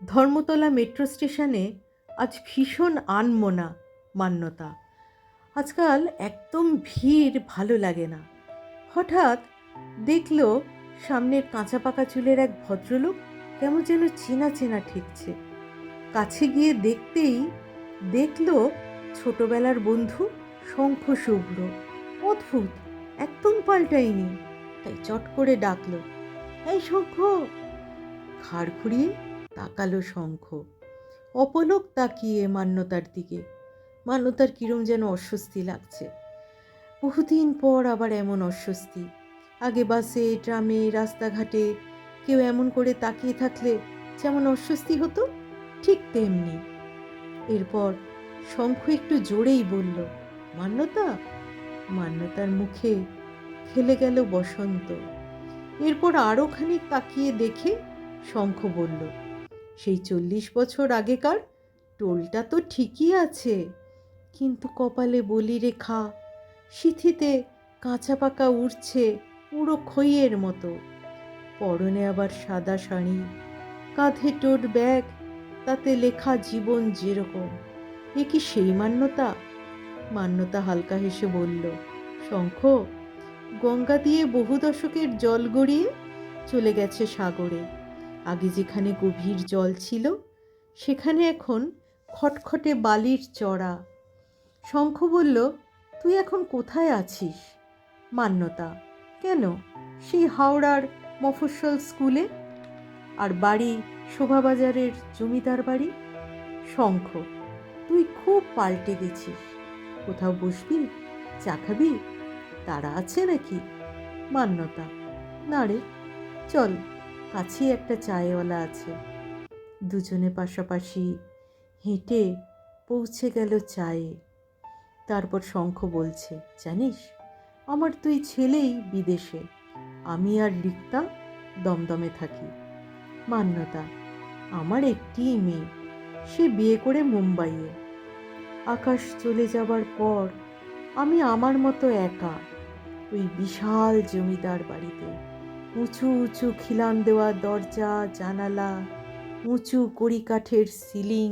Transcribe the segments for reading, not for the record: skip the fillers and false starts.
Dharmatala metro স্টেশনে আজ ভীষণ আনমনা মান্যতা। আজকাল একদম ভিড় ভালো লাগে না। হঠাৎ দেখল সামনের কাঁচা পাকা চুলের এক ভদ্রলোক কেমন যেন চেনা চেনা ঠেকছে। কাছে গিয়ে দেখতেই দেখল ছোটবেলার বন্ধু শঙ্খ শুভ্র। অদ্ভুত, একদম পাল্টায়নি। তাই চট করে ডাকলো, এই শঙ্খ। ঘাড় ঘুরিয়ে তাকালো শঙ্খ, অপলক তাকিয়ে মান্যতার দিকে। মান্যতার কিরম যেন অস্বস্তি লাগছে। বহুদিন পর আবার এমন অস্বস্তি। আগে বাসে, ট্রামে, রাস্তাঘাটে কেউ এমন করে তাকিয়ে থাকলে যেমন অস্বস্তি হতো, ঠিক তেমনি। এরপর শঙ্খ একটু জোরেই বলল, মান্যতা। মান্যতার মুখে খেলে গেল বসন্ত। এরপর আরও খানিক তাকিয়ে দেখে শঙ্খ বলল, সেই 40 বছর আগেকার টোলটা তো ঠিকই আছে, কিন্তু কপালে বলি রেখা, সিথিতে কাঁচা পাকা উড়ছে পুরো খইয়ের মতো। পরনে আবার সাদা শাড়ি, কাঁধে টোট ব্যাগ, তাতে লেখা জীবন যেরকম। এ কি সেই মান্যতা? মান্যতা হালকা হেসে বলল, শঙ্খ, গঙ্গা দিয়ে বহু দশকের জল গড়িয়ে চলে গেছে সাগরে। আগে যেখানে গভীর জল ছিল সেখানে এখন খটখটে বালির চড়া। শঙ্খ বলল, তুই এখন কোথায় আছিস? মান্যতা, কেন? সেই হাওড়ার মফস্বল স্কুলে। আর বাড়ি শোভাবাজারের জমিদার বাড়ি। শঙ্খ, তুই খুব পাল্টে গেছিস। কোথাও বসবি? চা খাবি? তারা আছে নাকি? মান্যতা, না রে, চল, কাছেই একটা চায়ওয়ালা আছে। দুজনে পাশাপাশি হেঁটে পৌঁছে গেল চায়ে। তারপর শঙ্খ বলছে, জানিস, আমার তুই ছেলেই বিদেশে, আমি আর রিক্তা দমদমে থাকি। মান্যতা, আমার একটিই মেয়ে, সে বিয়ে করে মুম্বাইয়ে। আকাশ চলে যাবার পর আমি আমার মতো একা ওই বিশাল জমিদার বাড়িতে। উঁচু উঁচু খিলান দেওয়া দরজা জানালা, উঁচু কড়িকাঠের সিলিং,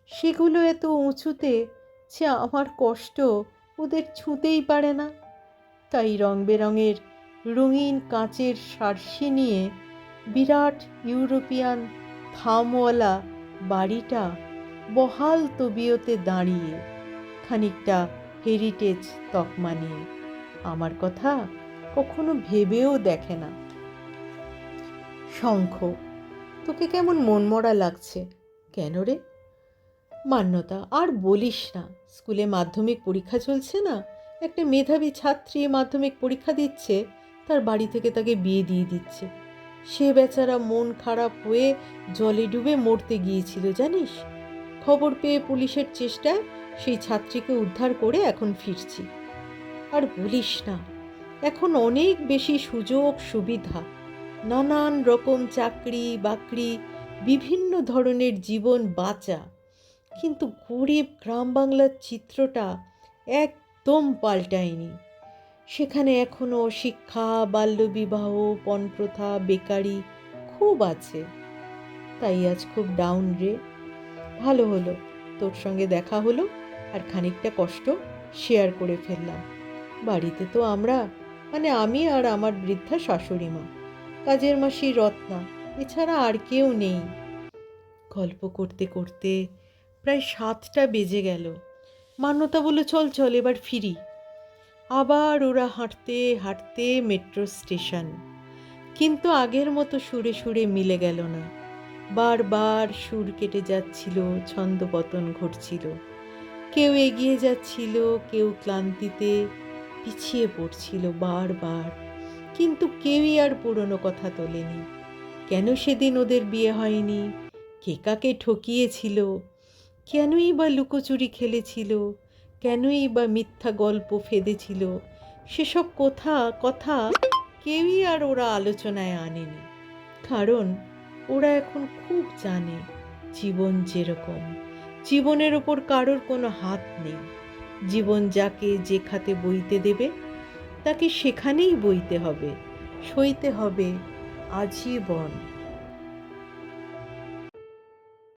সেগুলো এত উঁচুতে যে আমার কষ্ট ওদের ছুঁতেই পারে না। তাই রং বেরঙের রঙিন কাঁচের সার্সি নিয়ে বিরাট ইউরোপিয়ান থামওয়ালা বাড়িটা বহাল তবিয়তে দাঁড়িয়ে, খানিকটা হেরিটেজ তকমা নিয়ে, আমার কথা কখনো ভেবেও দেখে না। শঙ্খ, তোকে কেমন মনমরা লাগছে? কেন রে? মান্যতা, আর বলিস না, স্কুলে মাধ্যমিক পরীক্ষা চলছে না, একটা মেধাবী ছাত্রী মাধ্যমিক পরীক্ষা দিচ্ছে, তার বাড়ি থেকে তাকে বিয়ে দিয়ে দিচ্ছে। সে বেচারা মন খারাপ হয়ে জলে ডুবে মরতে গিয়েছিল, জানিস। খবর পেয়ে পুলিশের চেষ্টায় সেই ছাত্রীকে উদ্ধার করে এখন ফিরছি। আর বলিস না, এখন অনেক বেশি সুযোগ সুবিধা, নানান রকম চাকরি বাকরি, বিভিন্ন ধরনের জীবন বাঁচা, কিন্তু গরিব গ্রাম বাংলার চিত্রটা একদম পাল্টায়নি। সেখানে এখনও শিক্ষা, বাল্যবিবাহ, পণপ্রথা, বেকারি খুব আছে। তাই আজ খুব ডাউন রে। ভালো হলো তোর সঙ্গে দেখা হলো, আর খানিকটা কষ্ট শেয়ার করে ফেললাম। বাড়িতে তো আমরা, মানে আমি আর আমার বৃদ্ধা শাশুড়ি মা, কাজের মাসি রত্না, এছাড়া আর কেউ নেই। গল্প করতে করতে প্রায় 7টা বেজে গেল। মান্যতা বলল, চল চল এবার ফিরি। আবার ওরা হাঁটতে হাঁটতে মেট্রো স্টেশন, কিন্তু আগের মতো সুরে সুরে মিলে গেল না। বারবার সুর কেটে যাচ্ছিল, ছন্দপতন ঘটছিল। কেউ এগিয়ে যাচ্ছিল, কেউ ক্লান্তিতে পিছিয়ে পড়ছিল বারবার, কিন্তু কেউই আর পুরনো কথা তোলেনি। কেন সেদিন ওদের বিয়ে হয়নি, কে কাকে ঠকিয়েছিল, কেনই বা লুকোচুরি খেলেছিল, কেনই বা মিথ্যা গল্প ফেঁদেছিল, সেসব কথা কেউই আর ওরা আলোচনায় আনেনি। কারণ ওরা এখন খুব জানে জীবন যেরকম, জীবনের ওপর কারোর কোনো হাত নেই। জীবন যাকে যে খাতে বইতে দেবে তাকে সেখানেই বইতে হবে, সইতে হবে আজীবন।